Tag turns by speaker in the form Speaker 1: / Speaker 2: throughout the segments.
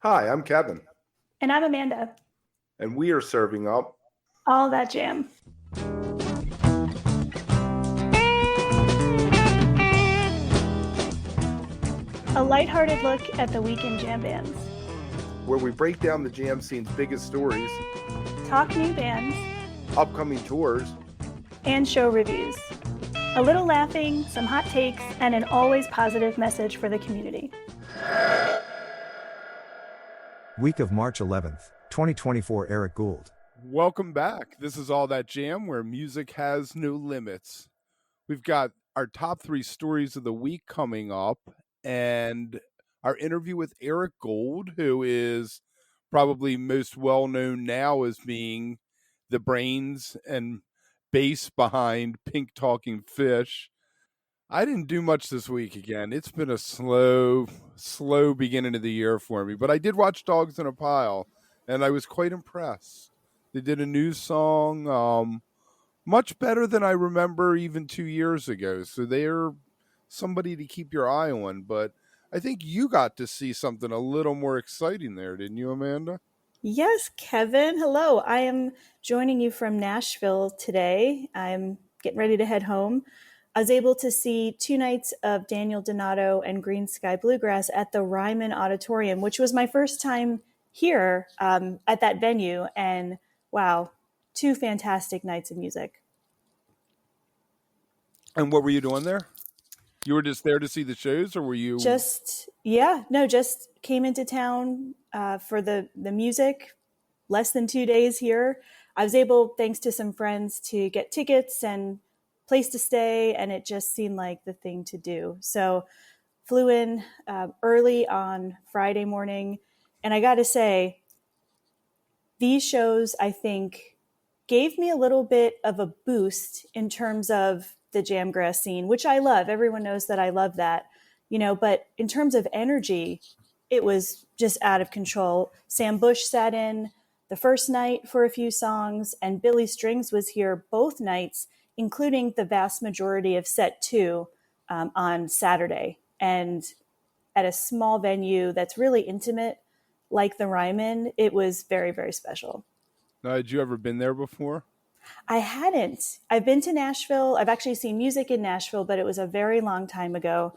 Speaker 1: Hi, I'm Kevin,
Speaker 2: And I'm Amanda.
Speaker 1: and we are serving up.
Speaker 2: All that jam. A lighthearted look at the weekend jam bands.
Speaker 1: Where we break down the jam scene's biggest stories,
Speaker 2: Talk new bands.
Speaker 1: upcoming tours,
Speaker 2: And show reviews. A little laughing, some hot takes, and an always positive message for the community.
Speaker 3: Week of March 11th, 2024, Eric Gould.
Speaker 4: Welcome back. This is All That Jam, where music has no limits. We've got our top 3 stories of the week coming up, and our interview with Eric Gould, who is probably most well known now as being the brains and bass behind Pink Talking Fish. I didn't do much this week again. It's been a slow beginning of the year for me, but I did watch Dogs in a Pile, and I was quite impressed. They did a new song, much better than I remember even 2 years ago. So they're somebody to keep your eye on. But I think you got to see something a little more exciting there, didn't you, Amanda?
Speaker 2: Yes, Kevin. Hello. I am joining you from Nashville today. I'm getting ready to head home. I was able to see 2 nights of Daniel Donato and Green Sky Bluegrass at the Ryman Auditorium, which was my first time here at that venue. And wow, 2 fantastic nights of music.
Speaker 4: And what were you doing there? You were just there to see the shows, or were you
Speaker 2: Just came into town for the music. Less than 2 days here. I was able, thanks to some friends, to get tickets and place to stay, and it just seemed like the thing to do. So flew in early on Friday morning, and I got to say, these shows, I think, gave me a little bit of a boost in terms of the jamgrass scene, which I love. Everyone knows that I love that, but in terms of energy, it was just out of control. Sam Bush sat in the first night for a few songs, and Billy Strings was here both nights, including the vast majority of set 2 on Saturday. And at a small venue that's really intimate, like the Ryman, it was very, very special.
Speaker 4: had you ever been there before?
Speaker 2: I hadn't. I've been to Nashville. I've actually seen music in Nashville, but it was a very long time ago.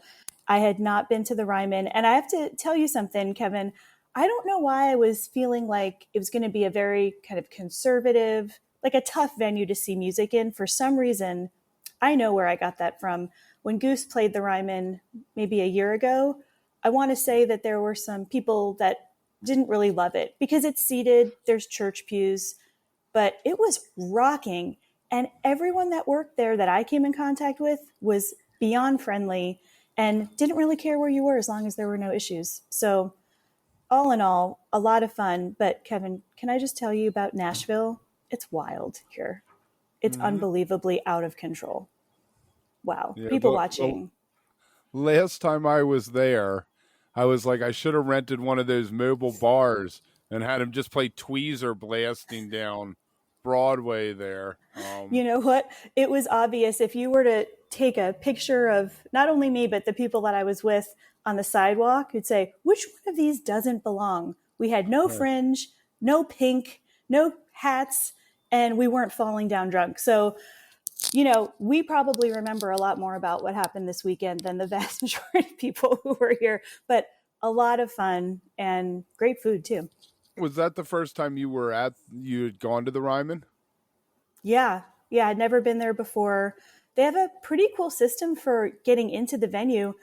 Speaker 2: I had not been to the Ryman. And I have to tell you something, Kevin. I don't know why I was feeling like it was going to be a very kind of conservative, like a tough venue to see music in. For some reason, I know where I got that from. When Goose played the Ryman maybe a year ago, I want to say that there were some people that didn't really love it because it's seated, there's church pews, but it was rocking. And everyone that worked there that I came in contact with was beyond friendly and didn't really care where you were as long as there were no issues. So all in all, a lot of fun. But Kevin, can I just tell you about Nashville? It's wild here. It's unbelievably out of control. Wow.
Speaker 4: Yeah,
Speaker 2: People watching.
Speaker 4: last time I was there, I was like, I should have rented one of those mobile bars and had him just play Tweezer blasting down Broadway there.
Speaker 2: You know what? It was obvious if you were to take a picture of not only me, but the people that I was with on the sidewalk, you'd say, which one of these doesn't belong? We had no fringe, no pink, no hats, and we weren't falling down drunk. So, we probably remember a lot more about what happened this weekend than the vast majority of people who were here, but a lot of fun and great food too.
Speaker 4: Was that the first time you had gone to the Ryman?
Speaker 2: Yeah. I'd never been there before. They have a pretty cool system for getting into the venue.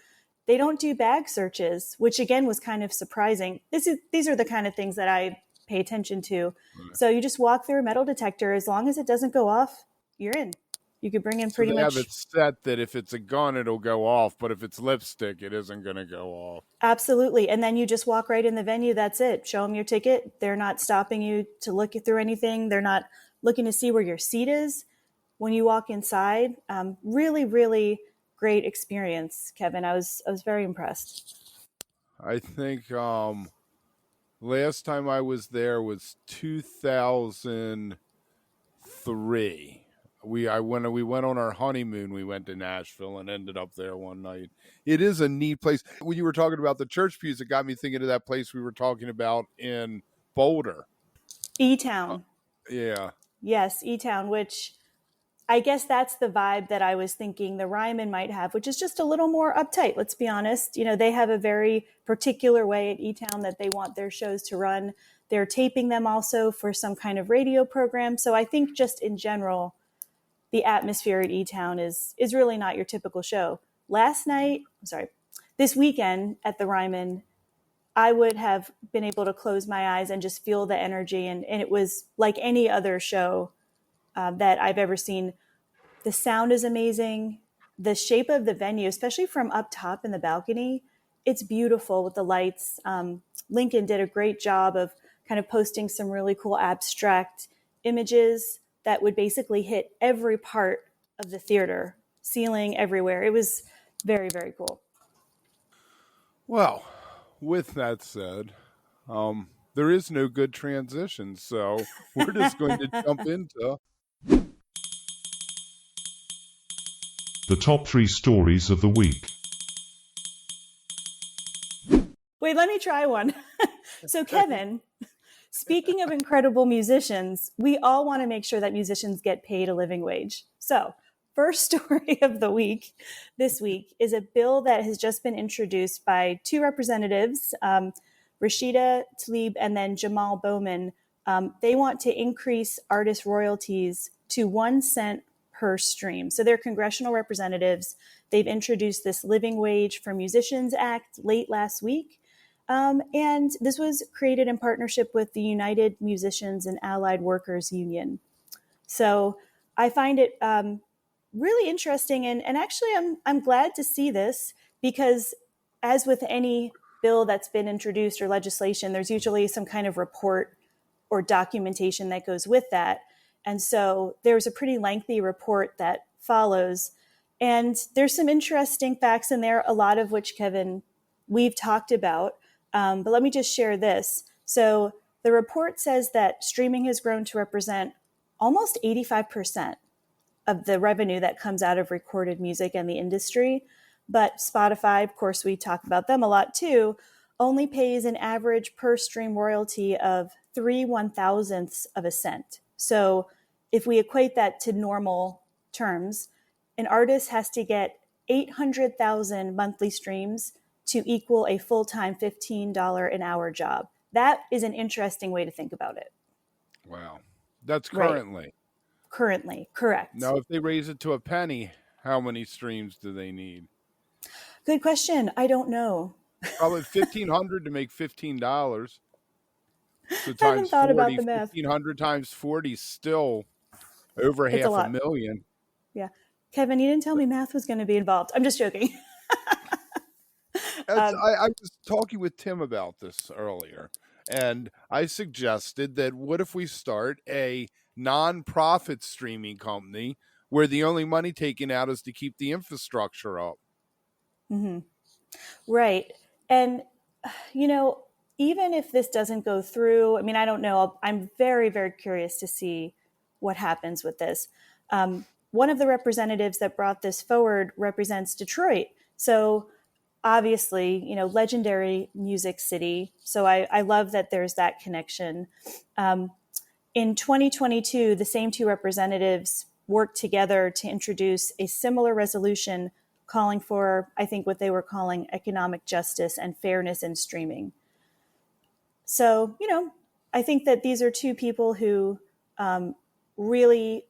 Speaker 2: They don't do bag searches, which again was kind of surprising. These are the kind of things that I pay attention to. Right. So you just walk through a metal detector. As long as it doesn't go off, you're in. You could bring in pretty much.
Speaker 4: They have it set that if it's a gun, it'll go off, but if it's lipstick, it isn't going to go off.
Speaker 2: Absolutely. And then you just walk right in the venue. That's it. Show them your ticket. They're not stopping you to look through anything. They're not looking to see where your seat is when you walk inside. Really, really great experience, Kevin. I was very impressed.
Speaker 4: I think last time I was there was 2003. When we went on our honeymoon, we went to Nashville and ended up there one night. It is a neat place. When you were talking about the church pews, it got me thinking of that place we were talking about in Boulder.
Speaker 2: E-Town.
Speaker 4: Yeah.
Speaker 2: Yes, E-Town, which I guess that's the vibe that I was thinking the Ryman might have, which is just a little more uptight. Let's be honest. They have a very particular way at E-Town that they want their shows to run. They're taping them also for some kind of radio program. So I think just in general, the atmosphere at E-Town is really not your typical show. This weekend at the Ryman, I would have been able to close my eyes and just feel the energy. And it was like any other show that I've ever seen. The sound is amazing. The shape of the venue, especially from up top in the balcony, it's beautiful with the lights. Lincoln did a great job of kind of posting some really cool abstract images that would basically hit every part of the theater, ceiling, everywhere. It was very, very cool.
Speaker 4: Well, with that said, there is no good transition, so we're just going to jump into
Speaker 5: the top 3 stories of the week.
Speaker 2: Wait, let me try one. So, Kevin, speaking of incredible musicians, we all want to make sure that musicians get paid a living wage. So, first story of the week this week is a bill that has just been introduced by 2 representatives, Rashida Tlaib and then Jamal Bowman. They want to increase artist royalties to 1 cent per stream. So they're congressional representatives. They've introduced this Living Wage for Musicians Act late last week. And this was created in partnership with the United Musicians and Allied Workers Union. So I find it really interesting. And actually, I'm glad to see this because as with any bill that's been introduced or legislation, there's usually some kind of report or documentation that goes with that. And so there's a pretty lengthy report that follows. And there's some interesting facts in there, a lot of which, Kevin, we've talked about. But let me just share this. So the report says that streaming has grown to represent almost 85% of the revenue that comes out of recorded music and the industry. But Spotify, of course, we talk about them a lot too, only pays an average per stream royalty of 3/1000ths of a cent. So if we equate that to normal terms, an artist has to get 800,000 monthly streams to equal a full-time $15 an hour job. That is an interesting way to think about it.
Speaker 4: Wow. That's currently.
Speaker 2: Right. Currently, correct.
Speaker 4: Now, if they raise it to a penny, how many streams do they need?
Speaker 2: Good question. I don't know.
Speaker 4: Probably 1,500 to make $15. So
Speaker 2: I haven't thought about the math.
Speaker 4: 1,500 times 40 is still over
Speaker 2: It's a lot.
Speaker 4: $500,000.
Speaker 2: Yeah. Kevin, you didn't tell me math was going to be involved. I'm just joking.
Speaker 4: I was talking with Tim about this earlier, and I suggested that what if we start a non-profit streaming company where the only money taken out is to keep the infrastructure up?
Speaker 2: Mm-hmm. Right. And, even if this doesn't go through, I mean, I don't know. I'm very, very curious to see what happens with this. One of the representatives that brought this forward represents Detroit. So obviously, legendary music city. So I love that there's that connection. In 2022, the same 2 representatives worked together to introduce a similar resolution calling for, I think, what they were calling economic justice and fairness in streaming. So, I think that these are 2 people who really,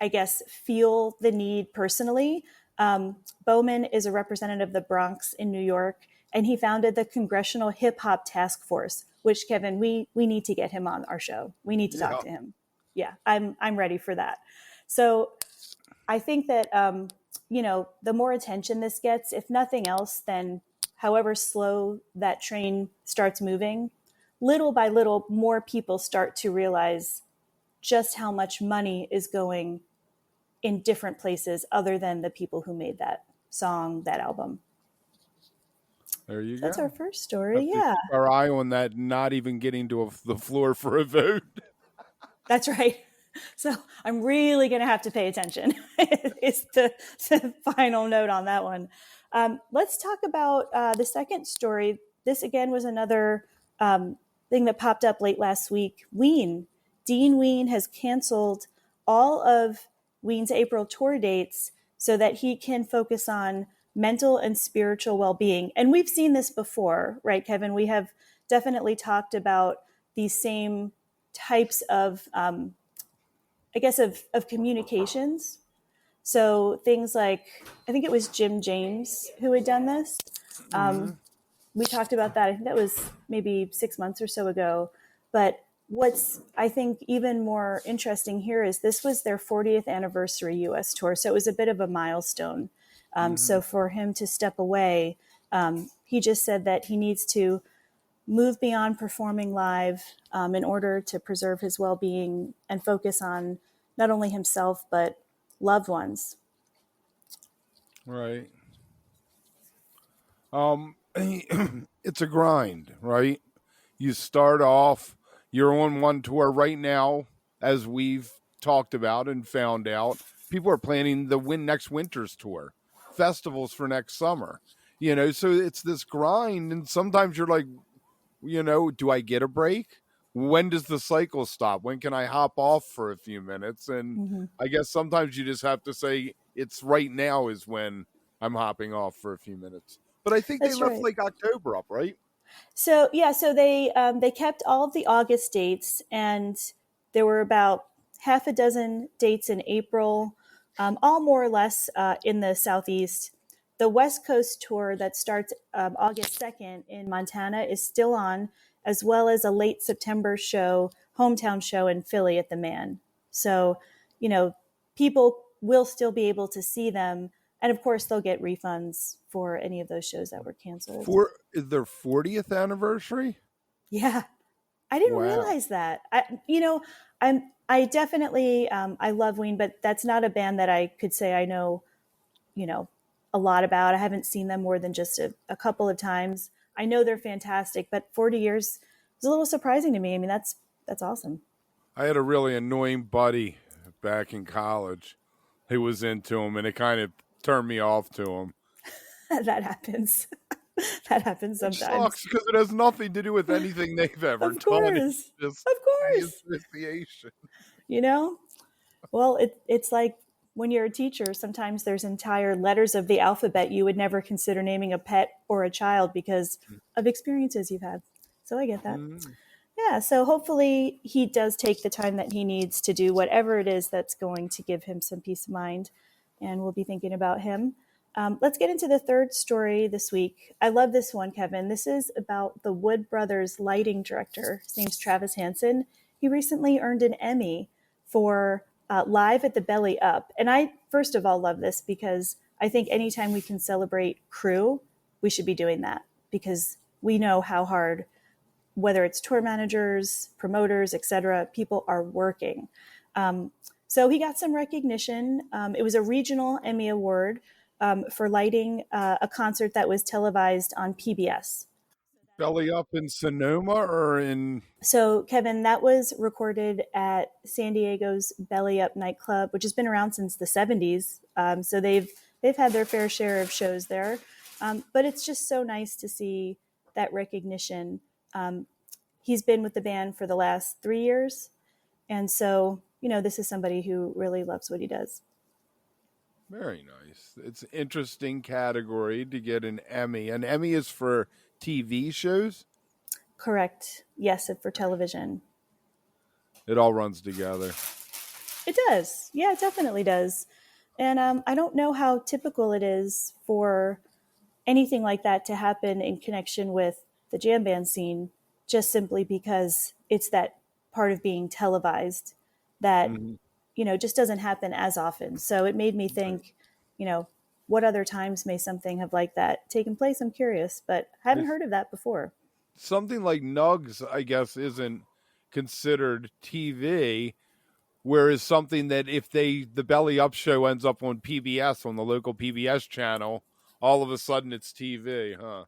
Speaker 2: I guess, feel the need personally. Bowman is a representative of the Bronx in New York, and he founded the Congressional Hip Hop Task Force, which, Kevin, we need to get him on our show. We need to talk to him. Yeah, I'm ready for that. So I think that, the more attention this gets, if nothing else, then however slow that train starts moving, little by little, more people start to realize just how much money is going in different places other than the people who made that song, that album.
Speaker 4: There you go.
Speaker 2: That's our first story. Yeah.
Speaker 4: Keep our eye on that, not even getting to the floor for a vote.
Speaker 2: That's right. So I'm really going to have to pay attention. It's the final note on that one. Let's talk about the second story. This again was another thing that popped up late last week. Dean Ween has canceled all of Ween's April tour dates so that he can focus on mental and spiritual well-being. And we've seen this before, right, Kevin? We have definitely talked about these same types of, I guess, of communications. So things like, I think it was Jim James who had done this. We talked about that. I think that was maybe 6 months or so ago. But what's, I think, even more interesting here is this was their 40th anniversary U.S. tour. So it was a bit of a milestone. So for him to step away, he just said that he needs to move beyond performing live in order to preserve his well-being and focus on not only himself, but loved ones.
Speaker 4: Right. It's a grind, right? You start off, you're on one tour right now, as we've talked about and found out. People are planning the next winter's tour, festivals for next summer, so it's this grind. And sometimes you're like, do I get a break? When does the cycle stop? When can I hop off for a few minutes? And I guess sometimes you just have to say it's right now is when I'm hopping off for a few minutes. But I think
Speaker 2: That's
Speaker 4: they left
Speaker 2: right.
Speaker 4: like October up, right?
Speaker 2: So yeah, so they kept all of the August dates, and there were about half a dozen dates in April, all more or less in the Southeast. The West Coast tour that starts August 2nd in Montana is still on, as well as a late September hometown show in Philly at the Man. So, people will still be able to see them. And of course, they'll get refunds for any of those shows that were canceled.
Speaker 4: For their 40th anniversary?
Speaker 2: Yeah, I didn't realize that. I definitely I love Ween, but that's not a band that I could say I know, a lot about. I haven't seen them more than just a couple of times. I know they're fantastic, but 40 years is a little surprising to me. I mean, that's awesome.
Speaker 4: I had a really annoying buddy back in college who was into him, and it kind of turned me off to him.
Speaker 2: That happens. That happens sometimes.
Speaker 4: It sucks because it has nothing to do with anything they've ever
Speaker 2: Of
Speaker 4: done.
Speaker 2: course.
Speaker 4: It's just
Speaker 2: Of course.
Speaker 4: the association.
Speaker 2: Well, it's like when you're a teacher, sometimes there's entire letters of the alphabet you would never consider naming a pet or a child because of experiences you've had. So I get that. Yeah, so hopefully he does take the time that he needs to do whatever it is that's going to give him some peace of mind, and we'll be thinking about him. Let's get into the third story this week. I love this one, Kevin. This is about the Wood Brothers lighting director. His name's Travis Hanson. He recently earned an Emmy for Live at the Belly Up. And I, first of all, love this because I think anytime we can celebrate crew, we should be doing that because we know how hard, whether it's tour managers, promoters, etc., people are working. So he got some recognition. It was a regional Emmy Award for lighting a concert that was televised on PBS.
Speaker 4: Belly Up in Sonoma or in...
Speaker 2: So, Kevin, that was recorded at San Diego's Belly Up nightclub, which has been around since the 70s. So they've had their fair share of shows there. But it's just so nice to see that recognition. He's been with the band for the last 3 years. And so, this is somebody who really loves what he does.
Speaker 4: Very nice. It's an interesting category to get an Emmy. An Emmy is for TV shows?
Speaker 2: Correct. Yes, for television.
Speaker 4: It all runs together.
Speaker 2: It does. Yeah, it definitely does. And I don't know how typical it is for anything like that to happen in connection with the jam band scene, just simply because it's that part of being televised that, just doesn't happen as often. So it made me think, what other times may something have like that taken place? I'm curious, but I haven't heard of that before.
Speaker 4: Something like Nugs, I guess, isn't considered TV, whereas something that if the Belly Up show ends up on PBS, on the local PBS channel, all of a sudden it's TV, huh?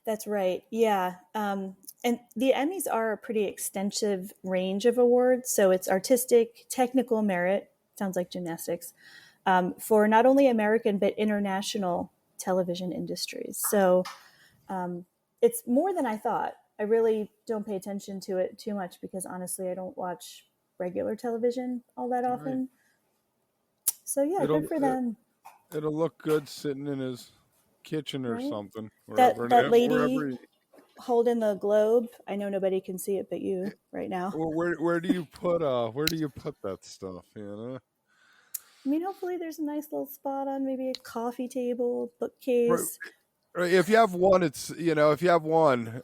Speaker 2: That's right. Yeah. And the Emmys are a pretty extensive range of awards. So it's artistic, technical merit, sounds like gymnastics, for not only American, but international television industries. So it's more than I thought. I really don't pay attention to it too much because honestly, I don't watch regular television all that often. Right. So yeah,
Speaker 4: It'll,
Speaker 2: good for them.
Speaker 4: It'll look good sitting in his kitchen or
Speaker 2: Right?
Speaker 4: something.
Speaker 2: That lady
Speaker 4: wherever he,
Speaker 2: holding the globe. I know nobody can see it but you right now.
Speaker 4: where do you put that stuff? You know.
Speaker 2: I mean, hopefully there's a nice little spot on maybe a coffee table, bookcase.
Speaker 4: Right. If you have one, if you have one,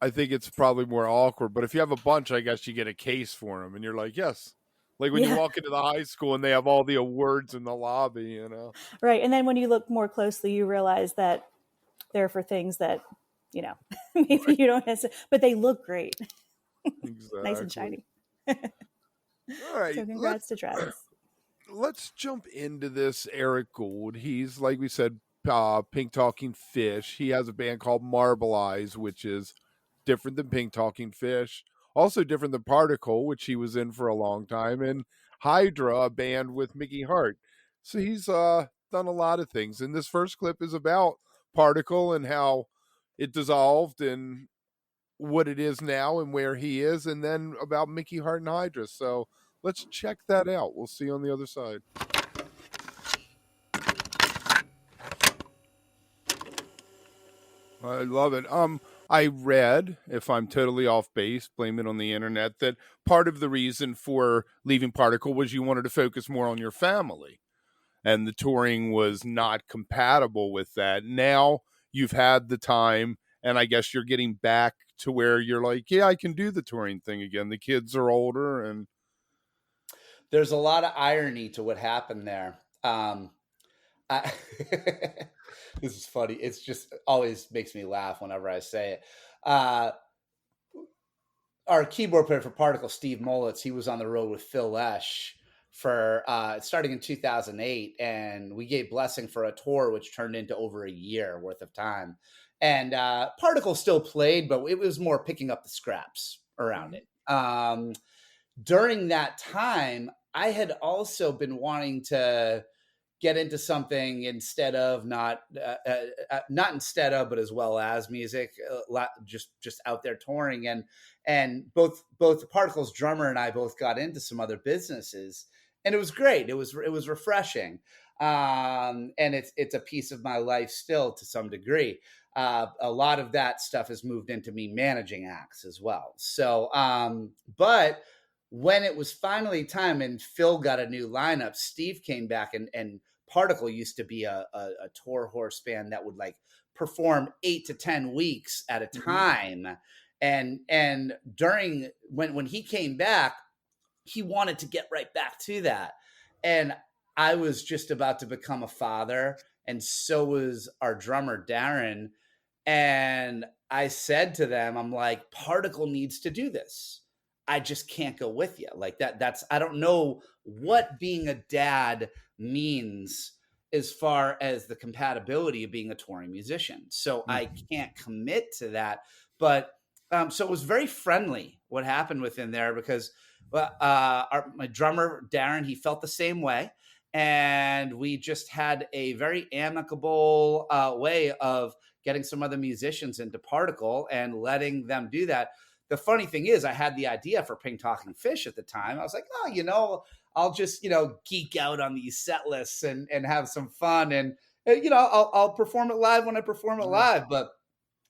Speaker 4: I think it's probably more awkward. But if you have a bunch, I guess you get a case for them, and you're like, yes. Like when you walk into the high school and they have all the awards in the lobby, you know. Right,
Speaker 2: and then when you look more closely, you realize that they're for things that, maybe you don't necessarily, but they look great.
Speaker 4: Exactly.
Speaker 2: Nice and shiny.
Speaker 4: All right.
Speaker 2: So congrats to Travis.
Speaker 4: Let's jump into this Eric Gould. He's, like we said, Pink Talking Fish. He has a band called Marble Eyes, which is different than Pink Talking Fish. Also different than Particle, which he was in for a long time, and Hydra, a band with Mickey Hart. So he's done a lot of things. And this first clip is about Particle and how it dissolved and what it is now and where he is, and then about Mickey Hart and Hydra. So let's check that out. We'll see you on the other side. I love it. I read, if I'm totally off base, blame it on the internet, that part of the reason for leaving Particle was you wanted to focus more on your family. And the touring was not compatible with that. Now you've had the time, and I guess you're getting back to where you're like, yeah, I can do the touring thing again. The kids are older, and
Speaker 6: there's a lot of irony to what happened there. This is funny. It's just always makes me laugh whenever I say it. Our keyboard player for Particle, Steve Molitz, he was on the road with Phil Lesh for starting in 2008, and we gave blessing for a tour which turned into over a year worth of time. And Particle still played, but it was more picking up the scraps around it. During that time, I had also been wanting to get into something instead of not instead of, but as well as music, just out there touring, and both the Particles drummer and I both got into some other businesses, and it was great. It was refreshing, and it's a piece of my life still to some degree. A lot of that stuff has moved into me managing acts as well. So, but when it was finally time and Phil got a new lineup, Steve came back, and Particle used to be a tour horse band that would like perform 8 to 10 weeks at a time. And during when he came back, he wanted to get right back to that. And I was just about to become a father, and so was our drummer, Darren. And I said to them, I'm like, Particle needs to do this. I just can't go with you like that. I don't know what being a dad means as far as the compatibility of being a touring musician. So I can't commit to that. But so it was very friendly what happened within there, because my drummer, Darren, he felt the same way. And we just had a very amicable way of getting some other musicians into Particle and letting them do that. The funny thing is, I had the idea for Pink Talking Fish at the time. I was like, I'll just, geek out on these set lists and have some fun. And, I'll perform it live when I perform it live. But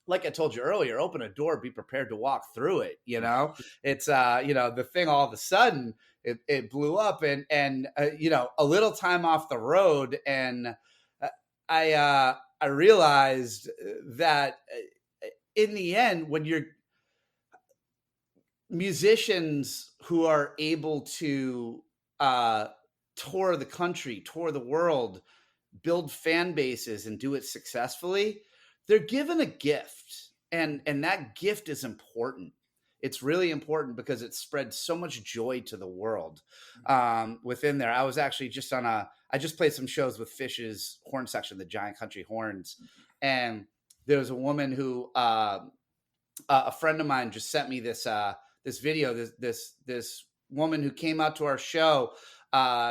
Speaker 6: like I told you earlier, open a door, be prepared to walk through it. It's, the thing all of a sudden it blew up and a little time off the road. And I realized that in the end, when you're musicians who are able to tour the country, tour the world, build fan bases and do it successfully, they're given a gift. And that gift is important. It's really important because it spreads so much joy to the world within there. I was actually just I just played some shows with Fish's horn section, the Giant Country Horns. And there was a woman who a friend of mine just sent me this this video. This woman who came out to our show.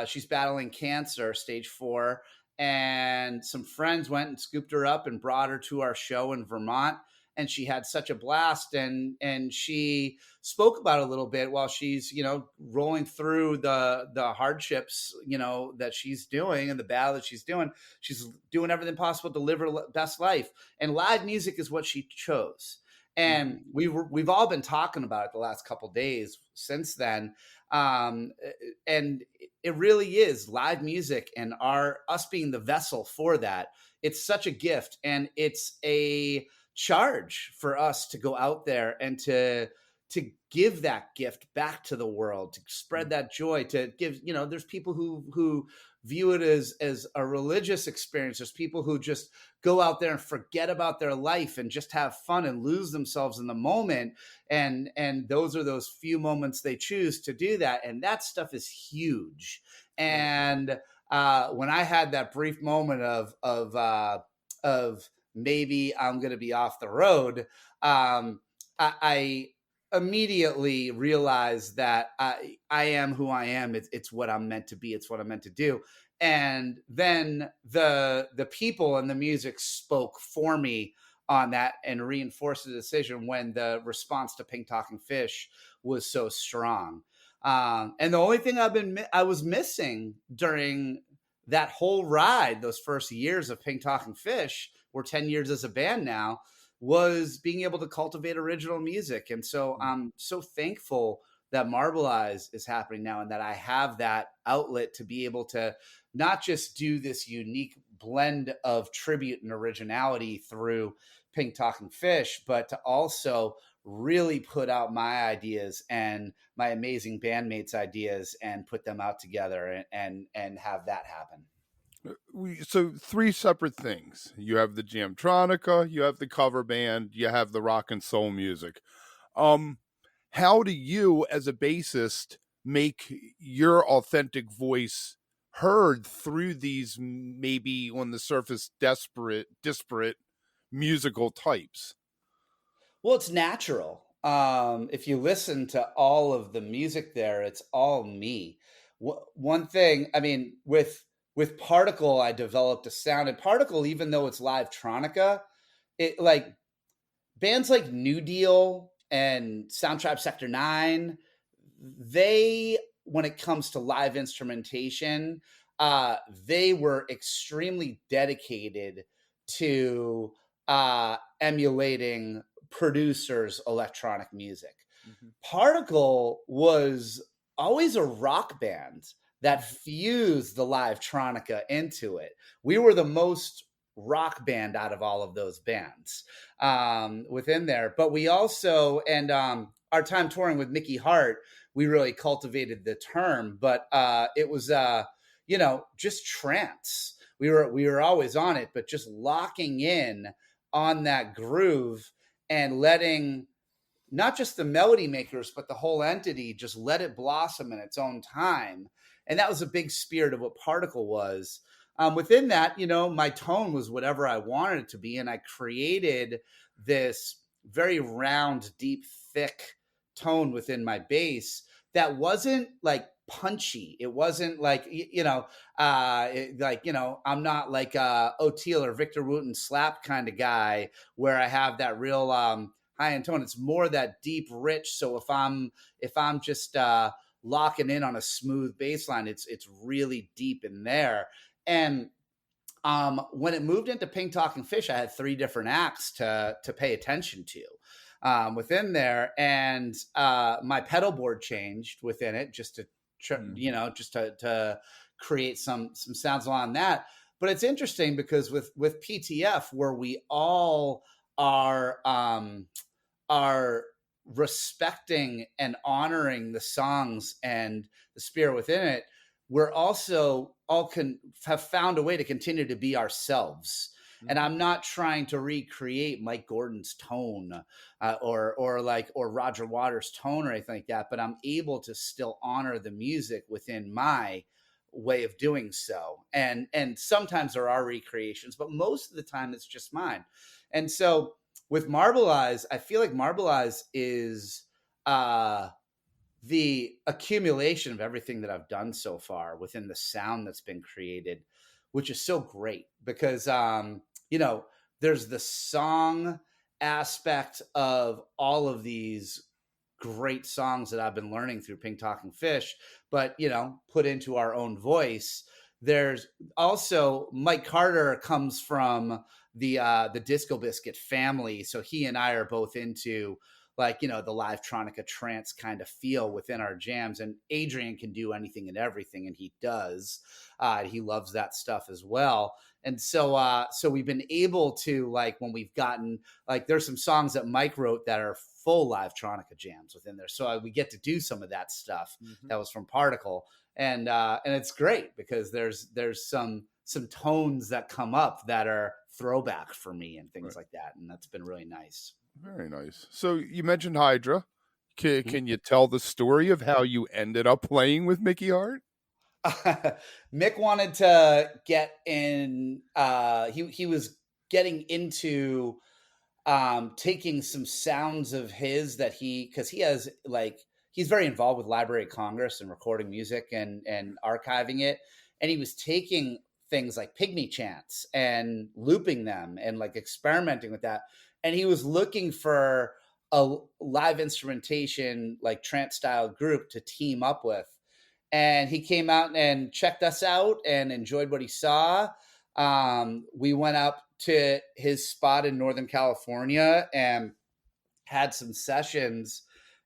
Speaker 6: She's battling cancer, stage 4, and some friends went and scooped her up and brought her to our show in Vermont. And she had such a blast, and she spoke about it a little bit while she's, you know, rolling through the hardships, you know, that she's doing and the battle that she's doing. She's doing everything possible to live her best life, and live music is what she chose. And we've all been talking about it the last couple of days since then. And it really is live music, and us being the vessel for that. It's such a gift, and it's a charge for us to go out there and to give that gift back to the world, to spread that joy, to give, you know, there's people who view it as a religious experience. There's people who just go out there and forget about their life and just have fun and lose themselves in the moment. And those are those few moments they choose to do that. And that stuff is huge. And when I had that brief moment of maybe I'm going to be off the road, I immediately realized that I am who I am. It's what I'm meant to be. It's what I'm meant to do. And then the people and the music spoke for me on that and reinforced the decision when the response to Pink Talking Fish was so strong. And the only thing I was missing during that whole ride, those first years of Pink Talking Fish, we're 10 years as a band now, was being able to cultivate original music. And so I'm so thankful that Marble Eyes is happening now, and that I have that outlet to be able to not just do this unique blend of tribute and originality through Pink Talking Fish, but to also really put out my ideas and my amazing bandmates' ideas and put them out together and have that happen.
Speaker 4: So 3 separate things. You have the Jamtronica, you have the cover band, you have the rock and soul music. How do you, as a bassist, make your authentic voice heard through these maybe on the surface disparate musical types?
Speaker 6: Well, it's natural. If you listen to all of the music there, it's all me. One thing, I mean, with Particle, I developed a sound. And Particle, even though it's live-tronica, it like bands like New Deal and Soundtrap Sector 9, they, when it comes to live instrumentation, they were extremely dedicated to emulating producers' electronic music. Mm-hmm. Particle was always a rock band that fused the live-tronica into it. We were the most rock band out of all of those bands within there. But we also, and our time touring with Mickey Hart, we really cultivated the term, but it was, you know, just trance. We were always on it, but just locking in on that groove and letting not just the melody makers, but the whole entity just let it blossom in its own time. And that was a big spirit of what Particle was. Within that, you know, my tone was whatever I wanted it to be. And I created this very round, deep, thick tone within my bass that wasn't like punchy. It wasn't like, you know, I'm not like O'Teal or Victor Wooten slap kind of guy where I have that real high end tone. It's more that deep, rich. So if I'm just locking in on a smooth bass line, it's really deep in there. And when it moved into Pink Talking Fish, I had 3 different acts to pay attention to within there, and my pedal board changed within it just to to create some sounds along that. But it's interesting because with PTF, where we all are respecting and honoring the songs and the spirit within it, we're also all have found a way to continue to be ourselves. Mm-hmm. And I'm not trying to recreate Mike Gordon's tone or Roger Waters' tone or anything like that, but I'm able to still honor the music within my way of doing so. And sometimes there are recreations, but most of the time it's just mine. And so with Marble Eyes, I feel like Marble Eyes is the accumulation of everything that I've done so far within the sound that's been created, which is so great because, there's the song aspect of all of these great songs that I've been learning through Pink Talking Fish, but, put into our own voice. There's also Mike Carter comes from the Disco Biscuit family. So he and I are both into the live-tronica trance kind of feel within our jams. And Adrian can do anything and everything, and he does. He loves that stuff as well. And so we've been able to, when we've gotten, there's some songs that Mike wrote that are full live-tronica jams within there. So we get to do some of that stuff that was from Particle. And it's great because there's some tones that come up that are throwback for me and things like that. And that's been really nice.
Speaker 4: Very nice. So you mentioned Hydra. Can you tell the story of how you ended up playing with Mickey Hart?
Speaker 6: Mick wanted to get in. He was getting into taking some sounds of his that because he has he's very involved with Library of Congress and recording music and archiving it. And he was taking things like pygmy chants and looping them and experimenting with that. And he was looking for a live instrumentation, trance style group to team up with. And he came out and checked us out and enjoyed what he saw. We went up to his spot in Northern California and had some sessions,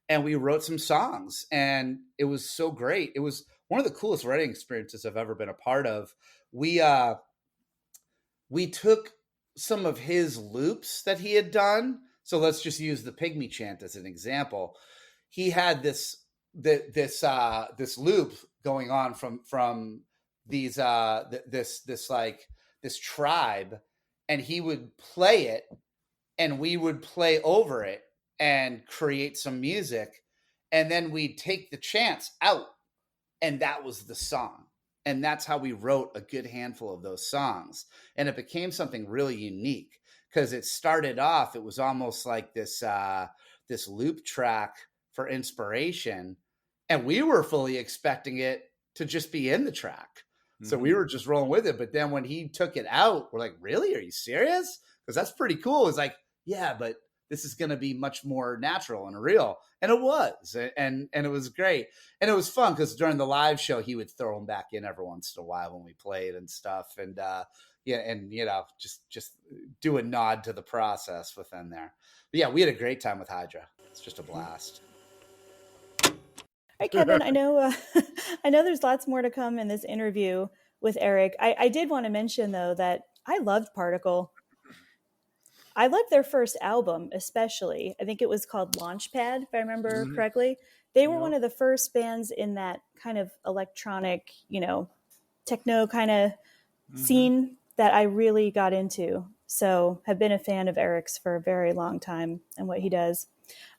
Speaker 6: and we wrote some songs, and it was so great. It was one of the coolest writing experiences I've ever been a part of. We took some of his loops that he had done. So let's just use the pygmy chant as an example. He had this loop going on from these this tribe, and he would play it and we would play over it and create some music, and then we'd take the chants out, and that was the song. And that's how we wrote a good handful of those songs. And it became something really unique because it started off, it was almost like this loop track for inspiration. And we were fully expecting it to just be in the track. So we were just rolling with it. But then when he took it out, we're like, really? Are you serious? Because that's pretty cool. It's like, yeah, but this is going to be much more natural and real. And it was. And it was great. And it was fun because during the live show, he would throw them back in every once in a while when we played and stuff. And just do a nod to the process within there. But yeah, we had a great time with Hydra. It's just a blast.
Speaker 2: All right, Kevin, I know there's lots more to come in this interview with Eric. I did want to mention, though, that I loved Particle. I loved their first album, especially. I think it was called Launchpad, if I remember correctly. They were one of the first bands in that kind of electronic, techno kind of scene that I really got into. So have been a fan of Eric's for a very long time and what he does.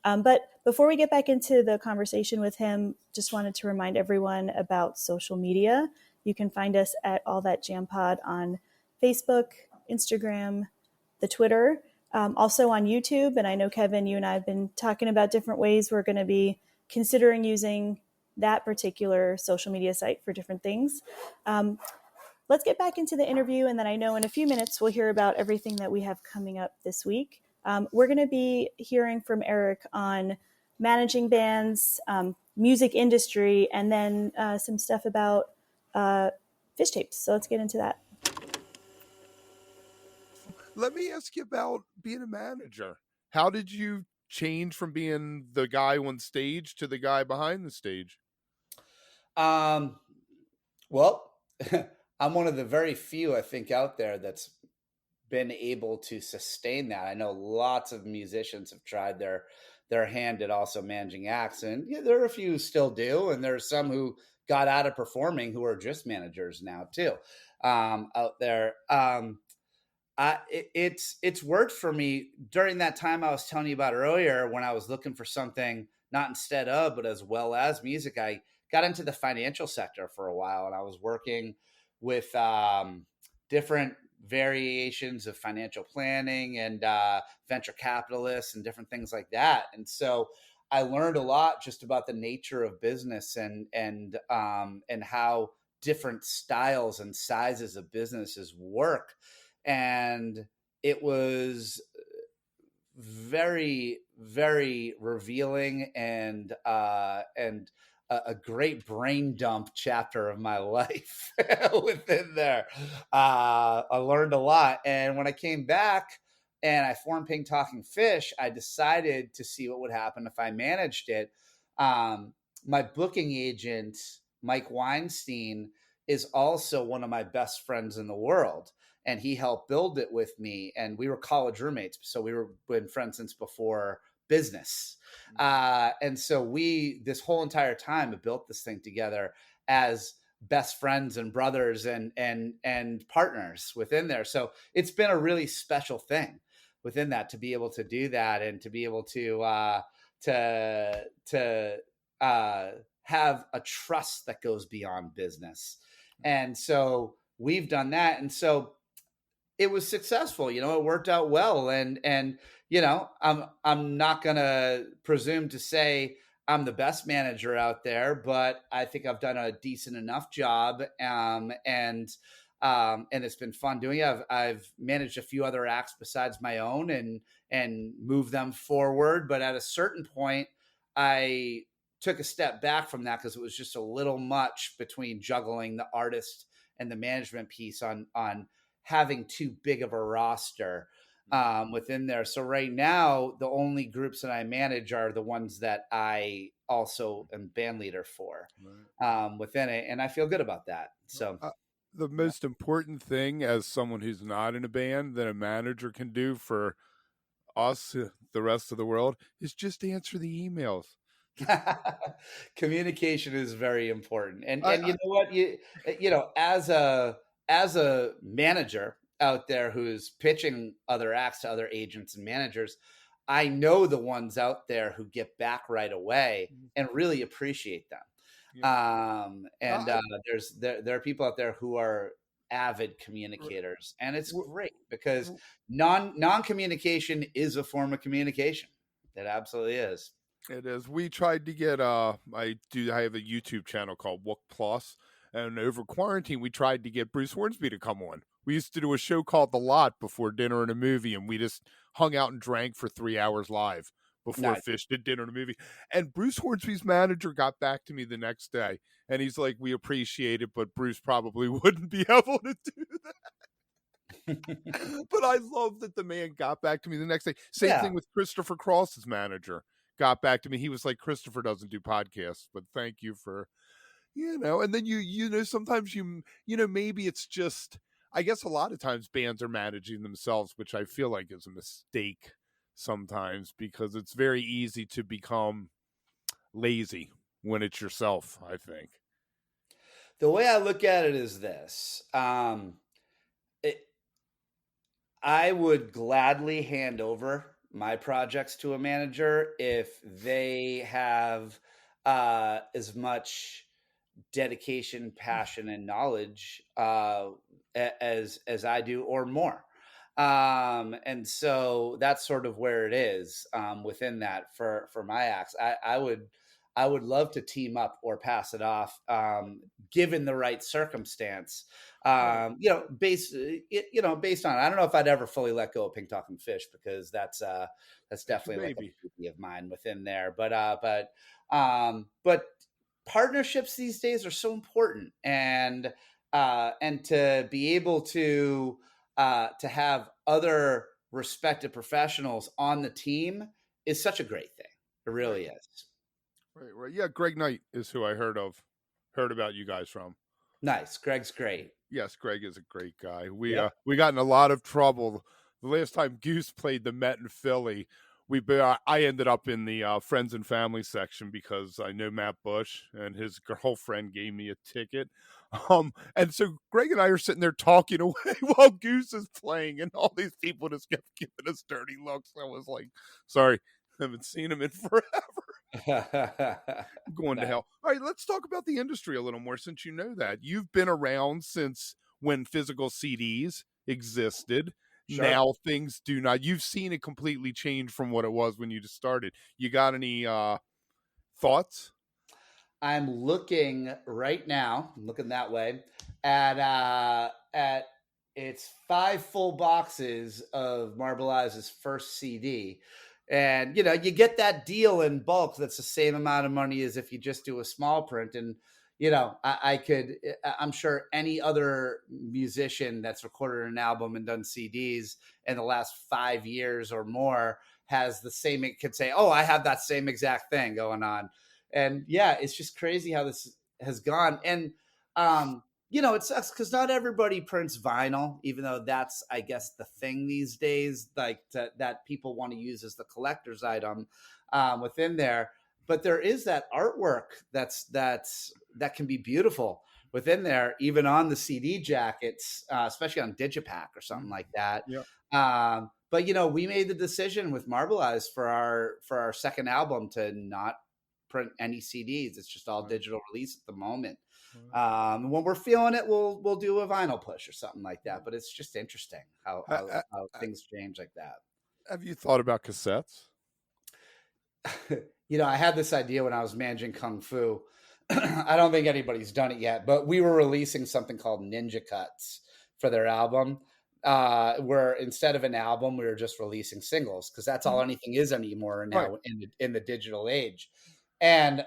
Speaker 2: But before we get back into the conversation with him, just wanted to remind everyone about social media. You can find us at All That Jam Pod on Facebook, Instagram, the Twitter, also on YouTube. And I know, Kevin, you and I have been talking about different ways we're going to be considering using that particular social media site for different things. Let's get back into the interview. And then I know in a few minutes, we'll hear about everything that we have coming up this week. We're going to be hearing from Eric on managing bands, music industry, and then some stuff about fish tapes. So let's get into that.
Speaker 4: Let me ask you about being a manager. How did you change from being the guy on stage to the guy behind the stage?
Speaker 6: Well, I'm one of the very few, I think, out there that's been able to sustain that. I know lots of musicians have tried their hand at also managing acts, and there are a few who still do, and there's some who got out of performing who are just managers now too, out there. It's worked for me during that time I was telling you about earlier when I was looking for something not instead of, but as well as music. I got into the financial sector for a while, and I was working with different variations of financial planning and venture capitalists and different things like that. And so I learned a lot just about the nature of business and how different styles and sizes of businesses work. And it was very, very revealing and a great brain dump chapter of my life within there. I learned a lot. And when I came back and I formed Pink Talking Fish, I decided to see what would happen if I managed it. My booking agent, Mike Weinstein, is also one of my best friends in the world. And he helped build it with me. And we were college roommates. So we were been friends since before business. And so this whole entire time, have built this thing together as best friends and brothers and partners within there. So it's been a really special thing within that, to be able to do that and to be able to have a trust that goes beyond business. And so we've done that. And so it was successful, it worked out well. And I'm not going to presume to say I'm the best manager out there, but I think I've done a decent enough job. And it's been fun doing it. I've managed a few other acts besides my own and moved them forward. But at a certain point, I took a step back from that because it was just a little much between juggling the artist and the management piece on having too big of a roster within there. So right now, the only groups that I manage are the ones that I also am band leader for within it. And I feel good about that. So
Speaker 4: the most important thing as someone who's not in a band that a manager can do for us, the rest of the world, is just answer the emails.
Speaker 6: Communication is very important. And you know what, as a manager out there who's pitching other acts to other agents and managers, I know the ones out there who get back right away and really appreciate them. Yeah. There are people out there who are avid communicators, and it's great because non-communication is a form of communication. It absolutely is.
Speaker 4: It is. We tried to get I have a YouTube channel called Wook Plus, and over quarantine we tried to get Bruce Hornsby to come on. We used to do a show called The Lot before dinner and a movie, and we just hung out and drank for 3 hours live before Fish did dinner and a movie. And Bruce Hornsby's manager got back to me the next day, and he's like, "We appreciate it, but Bruce probably wouldn't be able to do that." But I love that the man got back to me the next day. Same thing with Christopher Cross's manager. Got back to me. He was like, "Christopher doesn't do podcasts, but thank you for, and then sometimes maybe it's just, I guess a lot of times bands are managing themselves, which I feel like is a mistake sometimes because it's very easy to become lazy when it's yourself, I think.
Speaker 6: The way I look at it is this. I would gladly hand over my projects to a manager if they have as much dedication, passion, and knowledge as I do, or more. And so that's sort of where it is within that for my acts. I would love to team up or pass it off, given the right circumstance. Based on, I don't know if I'd ever fully let go of Pink Talking Fish because that's definitely like a baby of mine within there. But partnerships these days are so important, and to be able to have other respected professionals on the team is such a great thing. It really is.
Speaker 4: Right. Yeah, Greg Knight is who I heard about you guys from.
Speaker 6: Nice. Greg's great.
Speaker 4: Yes, Greg is a great guy. We got in a lot of trouble the last time Goose played the Met in Philly. I ended up in the friends and family section because I know Matt Bush and his girlfriend gave me a ticket. And so Greg and I are sitting there talking away while Goose is playing, and all these people just kept giving us dirty looks. I was like, sorry, I haven't seen him in forever. Going to hell. All right, let's talk about the industry a little more since you know that. You've been around since when physical CDs existed.
Speaker 6: Sure.
Speaker 4: Now things do not. You've seen it completely change from what it was when you just started. You got any thoughts?
Speaker 6: I'm looking right now, I'm looking that way, at it's 5 full boxes of Marble Eyes' first CD. And you get that deal in bulk that's the same amount of money as if you just do a small print. And I'm sure any other musician that's recorded an album and done CDs in the last 5 years or more has the same, it could say, oh, I have that same exact thing going on. And yeah, it's just crazy how this has gone. And, it sucks because not everybody prints vinyl, even though that's, I guess, the thing these days, like that people want to use as the collector's item within there. But there is that artwork that can be beautiful within there, even on the CD jackets, especially on Digipack or something like that.
Speaker 4: Yeah.
Speaker 6: But we made the decision with Marble Eyes for our second album to not print any CDs. It's just all digital release at the moment. When we're feeling it, we'll do a vinyl push or something like that. But it's just interesting how things change like that.
Speaker 4: Have you thought about cassettes?
Speaker 6: I had this idea when I was managing Kung Fu. I don't think anybody's done it yet, but we were releasing something called Ninja Cuts for their album, where instead of an album, we were just releasing singles because that's all anything is anymore now in the digital age. And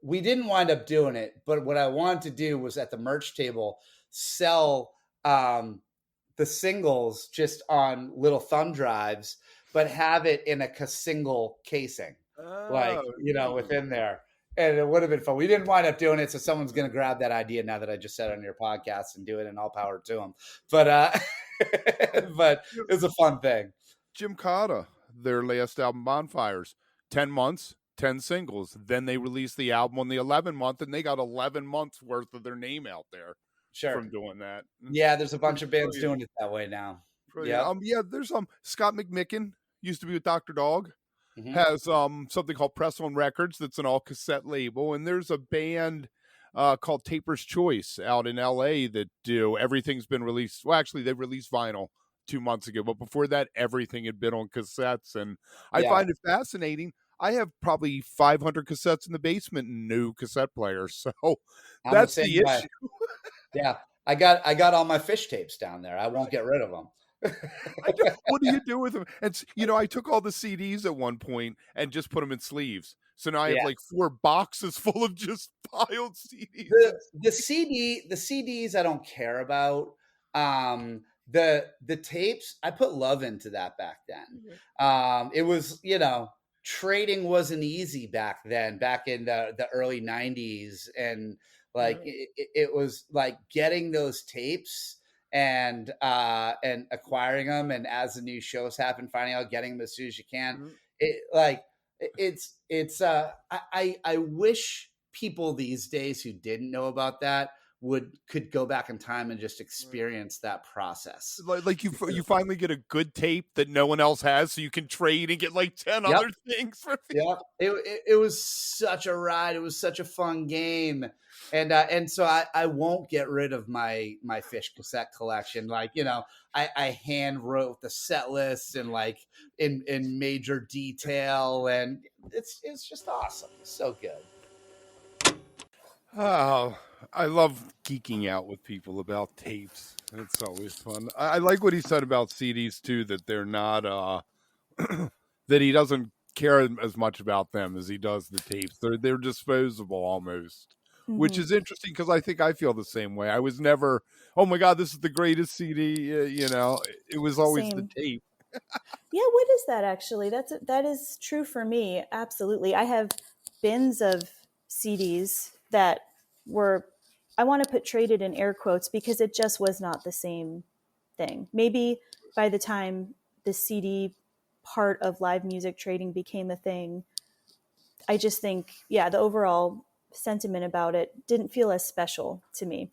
Speaker 6: we didn't wind up doing it, but what I wanted to do was at the merch table sell the singles just on little thumb drives, but have it in a single casing, within there. And it would have been fun. We didn't wind up doing it, so someone's going to grab that idea now that I just said on your podcast and do it, and all power to them. But but it was a fun thing.
Speaker 4: Jim Cotta, their last album, Bonfires, 10 months, 10 singles. Then they released the album on the 11th month, and they got 11 months worth of their name out there from doing that.
Speaker 6: Yeah, there's a bunch of bands doing it that way now.
Speaker 4: Yeah, there's Scott McMicken, used to be with Dr. Dog, has something called Press On Records that's an all cassette label, and there's a band called Taper's Choice out in LA that do everything's been released. Well, actually, they released vinyl 2 months ago, but before that, everything had been on cassettes, and I find it fascinating. I have probably 500 cassettes in the basement and no cassette players, so that's the issue.
Speaker 6: Yeah, I got all my fish tapes down there. I won't get rid of them.
Speaker 4: What do you do with them? And I took all the CDs at one point and just put them in sleeves. So now I have like 4 boxes full of just piled CDs.
Speaker 6: The CDs I don't care about. The tapes, I put love into that back then. It was, trading wasn't easy back then, back in the early 90s, and it was like getting those tapes and acquiring them, and as the new shows happen, finding out, getting them as soon as you can. I wish people these days who didn't know about that could go back in time and just experience that process.
Speaker 4: Like you finally get a good tape that no one else has, so you can trade and get like 10 other things for people.
Speaker 6: It was such a ride. It was such a fun game. And so I won't get rid of my Fish cassette collection. I hand wrote the set lists and in major detail, and it's just awesome. It's so good.
Speaker 4: Oh, I love geeking out with people about tapes. It's always fun. I like what he said about CDs too, that they're not that he doesn't care as much about them as he does the tapes. They're disposable almost. Which is interesting because I think I feel the same way. I was never, oh my God, this is the greatest CD. It was always the tape.
Speaker 2: Yeah, what is that actually? That is true for me. Absolutely. I have bins of CDs that were, I want to put traded in air quotes because it just was not the same thing. Maybe by the time the CD part of live music trading became a thing, I just think, the overall sentiment about it didn't feel as special to me.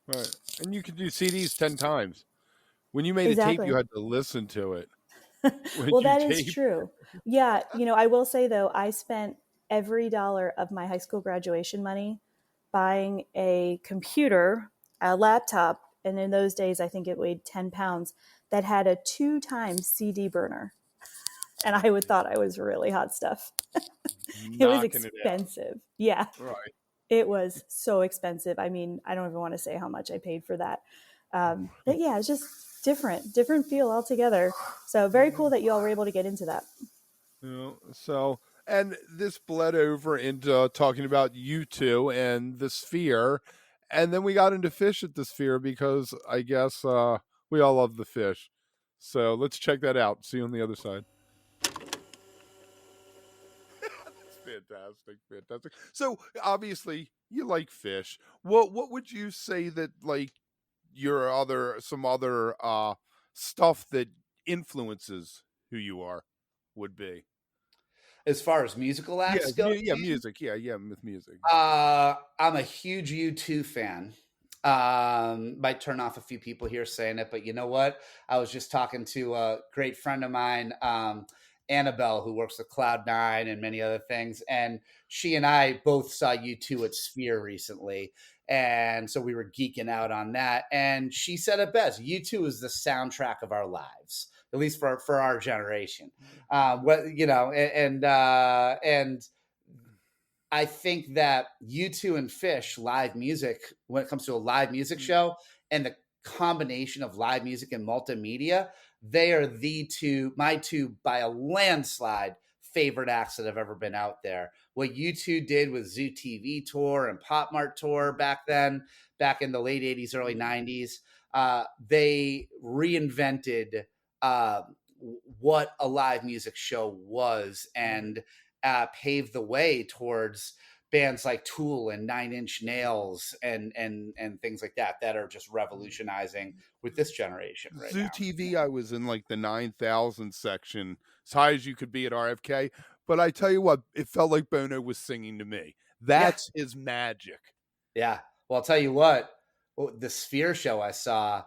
Speaker 4: Right. And you could do CDs 10 times. When you made a tape, you had to listen to it.
Speaker 2: Well, that is true. Yeah. I will say though, I spent every dollar of my high school graduation money buying a computer, a laptop, and in those days, I think it weighed 10 pounds, that had a 2-time CD burner. And I would thought I was really hot stuff. It was
Speaker 4: Knocking it out.
Speaker 2: expensive. Yeah,
Speaker 4: Right.
Speaker 2: it was so expensive. I mean, I don't even want to say how much I paid for that. But yeah, it's just different feel altogether. So very cool that you all were able to get into that.
Speaker 4: So, and this bled over into talking about U2 and the Sphere. And then we got into Fish at the Sphere because I guess we all love the Fish. So let's check that out. See you on the other side. Fantastic. So obviously you like Fish. What would you say that like your some other stuff that influences who you are would be?
Speaker 6: As far as musical acts go,
Speaker 4: music. With music.
Speaker 6: I'm a huge U2 fan. Might turn off a few people here saying it, but you know what? I was just talking to a great friend of mine, Annabelle, who works with Cloud9 and many other things. And she and I both saw U2 at Sphere recently. And so we were geeking out on that. And she said it best. U2 is the soundtrack of our lives, at least for our generation. And I think that U2 and Fish live music, when it comes to a live music show and the combination of live music and multimedia, they are my two by a landslide favorite acts that have ever been out there. What U2 did with Zoo TV Tour and Pop Mart Tour back then, back in the late 80s, early 90s, they reinvented what a live music show was and paved the way towards bands like Tool and Nine Inch Nails and things like that are just revolutionizing with this generation right
Speaker 4: Zoo
Speaker 6: now.
Speaker 4: TV, I was in like the 9,000 section, as high as you could be at RFK. But I tell you what, it felt like Bono was singing to me. That's his magic.
Speaker 6: Yeah. Well, I'll tell you what, the Sphere show I saw,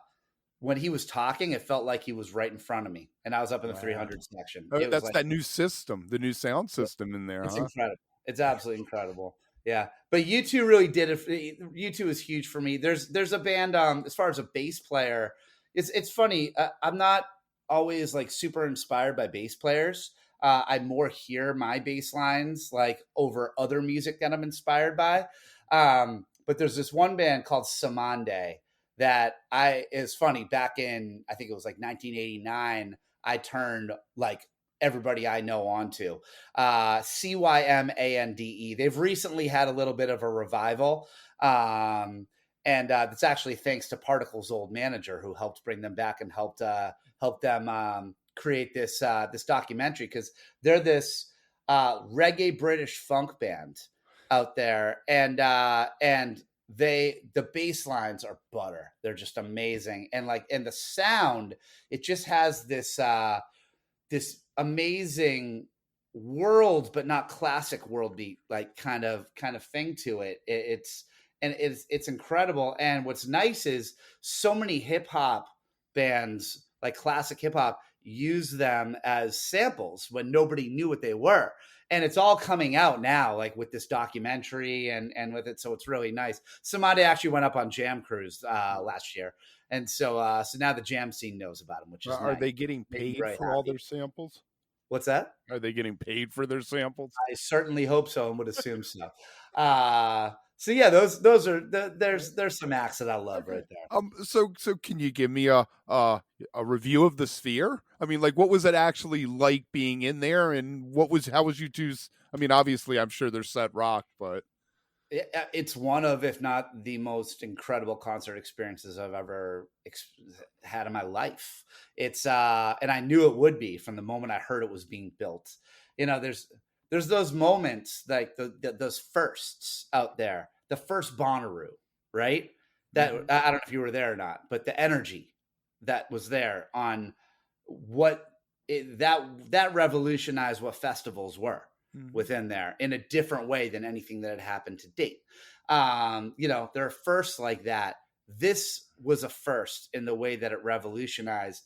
Speaker 6: when he was talking, it felt like he was right in front of me. And I was up in the 300 section.
Speaker 4: That's like, that new system, the new sound system in there.
Speaker 6: It's incredible. It's absolutely incredible. Yeah. But U2 really did it. U2 is huge for me. There's a band, as far as a bass player, it's funny. I'm not always like super inspired by bass players. I more hear my bass lines like over other music that I'm inspired by. But there's this one band called Samande that is funny. Back in, I think it was like 1989, I turned like everybody I know onto. Cymande. They've recently had a little bit of a revival. And that's actually thanks to Particle's old manager who helped bring them back and helped them create this documentary, because they're this reggae British funk band out there, and the bass lines are butter. They're just amazing, and the sound, it just has this amazing world, but not classic world beat like kind of thing to it. It's incredible. And what's nice is so many hip hop bands, like classic hip hop, use them as samples when nobody knew what they were. And it's all coming out now, like with this documentary and with it. So it's really nice. Somebody actually went up on Jam Cruise last year. And so now the jam scene knows about them, which is
Speaker 4: Are
Speaker 6: nice.
Speaker 4: they getting paid for all their samples?
Speaker 6: What's that?
Speaker 4: Are they getting paid for their samples?
Speaker 6: I certainly hope so and would assume so. So yeah, those are there's some acts that I love right there.
Speaker 4: So can you give me a review of the Sphere? I mean, like, what was it actually like being in there, and how was U2's? I mean, obviously, I'm sure they're set rock, but
Speaker 6: it's one of, if not the most incredible concert experiences I've ever had in my life. It's and I knew it would be from the moment I heard it was being built. You know, there's those moments like those firsts out there, the first Bonnaroo, right? That I don't know if you were there or not, but the energy that was there on that revolutionized what festivals were within there in a different way than anything that had happened to date. You know, there are firsts like that. This was a first in the way that it revolutionized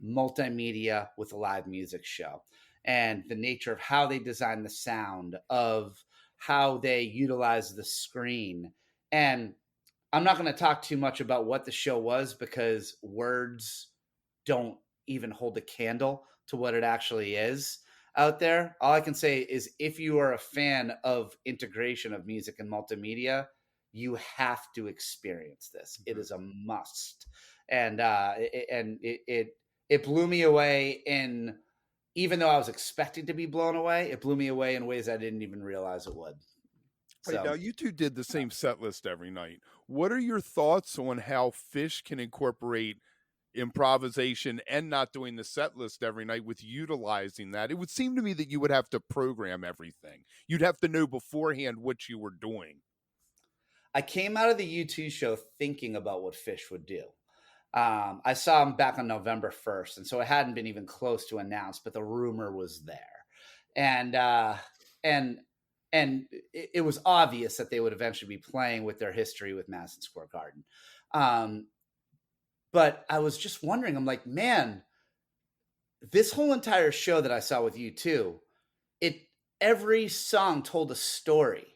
Speaker 6: multimedia with a live music show, and the nature of how they designed the sound, of how they utilize the screen. And I'm not going to talk too much about what the show was because words don't even hold a candle to what it actually is out there. All I can say is if you are a fan of integration of music and multimedia, you have to experience this. It is a must. And it blew me away in, even though I was expecting to be blown away, it blew me away in ways I didn't even realize it would.
Speaker 4: So, now you two did the same set list every night. What are your thoughts on how Phish can incorporate improvisation and not doing the set list every night with utilizing that? It would seem to me that you would have to program everything. You'd have to know beforehand what you were doing.
Speaker 6: I came out of the U2 show thinking about what Phish would do. I saw him back on November 1st, and so it hadn't been even close to announced, but the rumor was there. And it was obvious that they would eventually be playing with their history with Madison Square Garden. But I was just wondering, I'm like, man, this whole entire show that I saw with U2, every song told a story.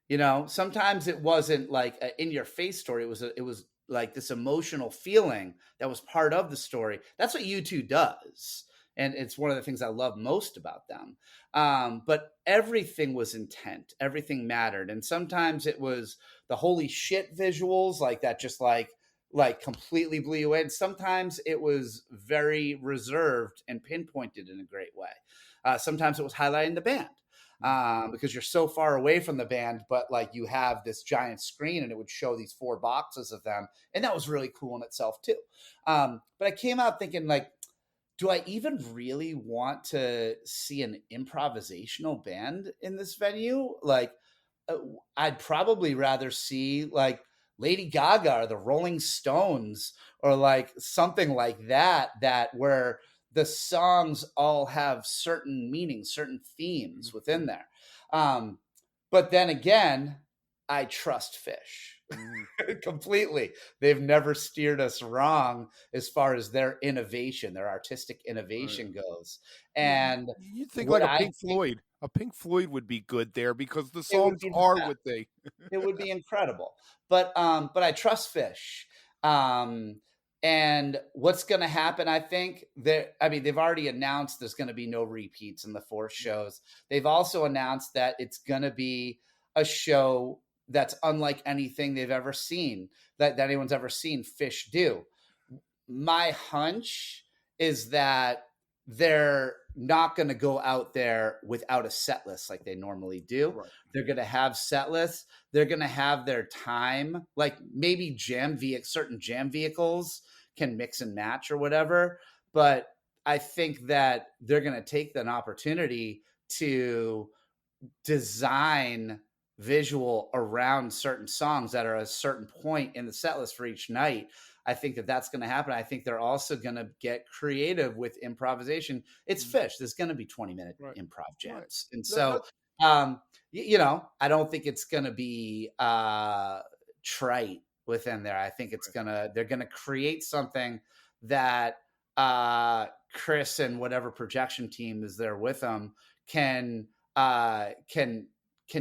Speaker 6: You know, sometimes it wasn't like an in-your-face story. It was like this emotional feeling that was part of the story. That's what U2 does. And it's one of the things I love most about them. But everything was intent. Everything mattered. And sometimes it was the holy shit visuals, like that just like completely blew you away. And sometimes it was very reserved and pinpointed in a great way. Sometimes it was highlighting the band. Because you're so far away from the band, but like you have this giant screen and it would show these 4 boxes of them. And that was really cool in itself too. But I came out thinking like, do I even really want to see an improvisational band in this venue? Like, I'd probably rather see like Lady Gaga or the Rolling Stones or like something like that where the songs all have certain meanings, certain themes within there. But then again, I trust Phish completely. They've never steered us wrong as far as their innovation, their artistic innovation goes. And
Speaker 4: you think like a Pink Floyd. A Pink Floyd would be good there because the songs are what they.
Speaker 6: It would be incredible. But I trust Phish. And what's going to happen, I think, they've already announced there's going to be no repeats in the 4 shows. They've also announced that it's going to be a show that's unlike anything they've ever seen, that anyone's ever seen Phish do. My hunch is that they're not going to go out there without a set list like they normally do. Right. They're going to have set lists. They're going to have their time, like maybe certain jam vehicles can mix and match or whatever. But I think that they're going to take an opportunity to design visual around certain songs that are a certain point in the set list for each night. I think that that's going to happen. I think they're also going to get creative with improvisation. It's Phish. There's going to be 20-minute improv jams. Right. And so, I don't think it's going to be trite within there. I think they're going to create something that Chris and whatever projection team is there with them can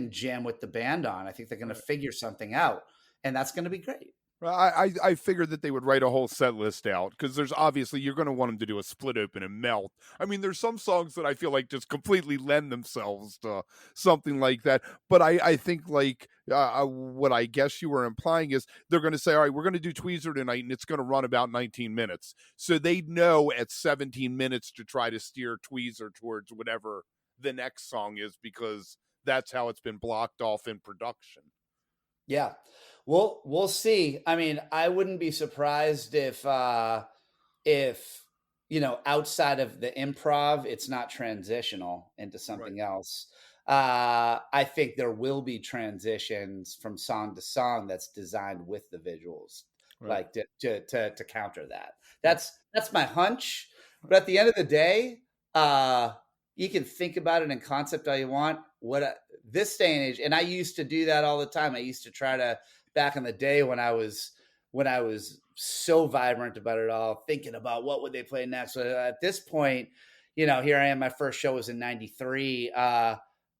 Speaker 6: jam with the band on. I think they're going to figure something out, and that's going to be great.
Speaker 4: I figured that they would write a whole set list out because there's obviously you're going to want them to do a split open and melt. I mean, there's some songs that I feel like just completely lend themselves to something like that. But I think like what I guess you were implying is they're going to say, all right, we're going to do Tweezer tonight and it's going to run about 19 minutes. So they know at 17 minutes to try to steer Tweezer towards whatever the next song is because that's how it's been blocked off in production.
Speaker 6: Yeah. Well, we'll see. I mean, I wouldn't be surprised if outside of the improv, it's not transitional into something else. I think there will be transitions from song to song that's designed with the visuals, like to counter that. That's my hunch. But at the end of the day, you can think about it in concept all you want. This day and age, and I used to do that all the time. I used to try to, back in the day when I was so vibrant about it all, thinking about what would they play next. At this point, here I am. My first show was in '93.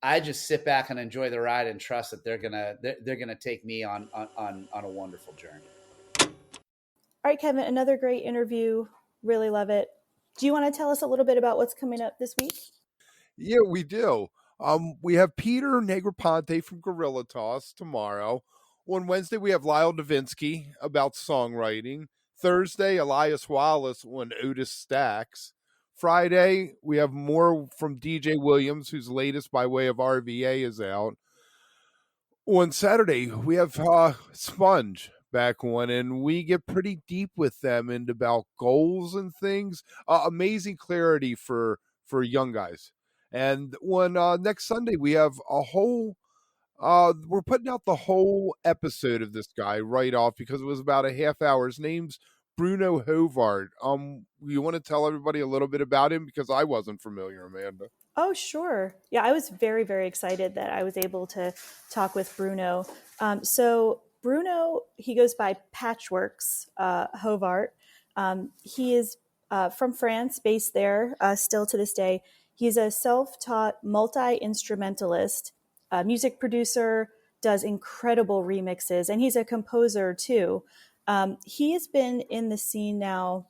Speaker 6: I just sit back and enjoy the ride and trust that they're gonna take me on a wonderful journey.
Speaker 2: All right, Kevin, another great interview. Really love it. Do you want to tell us a little bit about what's coming up this week?
Speaker 4: Yeah, we do. We have Peter Negroponte from Gorilla Toss tomorrow. On Wednesday, we have Lyle Davinsky about songwriting. Thursday, Elias Wallace on Otis Stacks. Friday, we have more from DJ Williams, whose latest by way of RVA is out. On Saturday, we have Sponge back on, and we get pretty deep with them and about goals and things. Amazing clarity for young guys. And on next Sunday, we have a whole. We're putting out the whole episode of this guy right off because it was about a half hour. His name's Bruno Hovard. You want to tell everybody a little bit about him because I wasn't familiar, Amanda.
Speaker 2: Oh, sure. Yeah, I was very, very excited that I was able to talk with Bruno. So Bruno, he goes by Patchworks Hovart. He is from France, based there still to this day. He's a self-taught multi-instrumentalist, music producer, does incredible remixes, and he's a composer too. He has been in the scene now,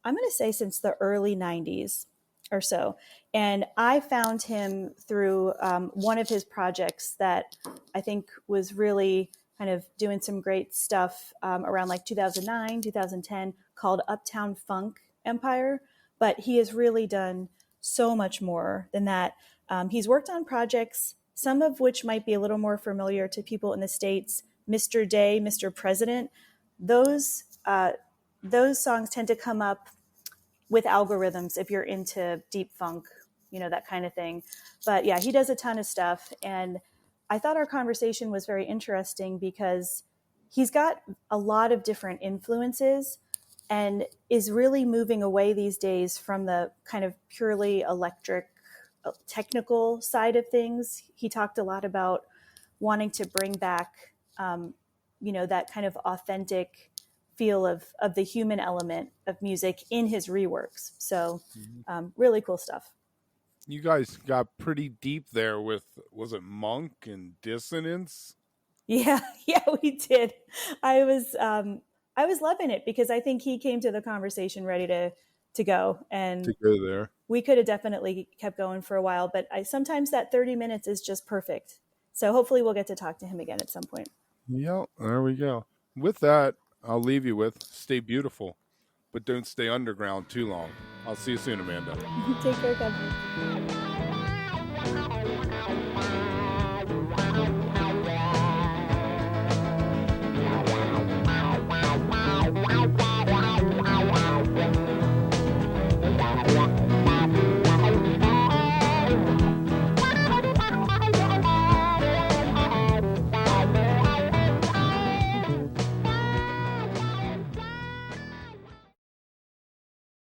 Speaker 2: I'm going to say since the early 90s or so. And I found him through one of his projects that I think was really kind of doing some great stuff around like 2009, 2010, called Uptown Funk Empire. But he has really done so much more than that. He's worked on projects, some of which might be a little more familiar to people in the States. Mr. Day, Mr. President, those songs tend to come up with algorithms if you're into deep funk, that kind of thing. But yeah, he does a ton of stuff. And I thought our conversation was very interesting because he's got a lot of different influences and is really moving away these days from the kind of purely electric, technical side of things. He talked a lot about wanting to bring back, that kind of authentic feel of the human element of music in his reworks. So really cool stuff.
Speaker 4: You guys got pretty deep there with, was it Monk and Dissonance?
Speaker 2: Yeah, we did. I was loving it because I think he came to the conversation ready to go. And
Speaker 4: to go there.
Speaker 2: We could have definitely kept going for a while, but sometimes that 30 minutes is just perfect. So hopefully we'll get to talk to him again at some point.
Speaker 4: Yeah, there we go. With that, I'll leave you with stay beautiful, but don't stay underground too long. I'll see you soon, Amanda.
Speaker 2: Take care, Kevin.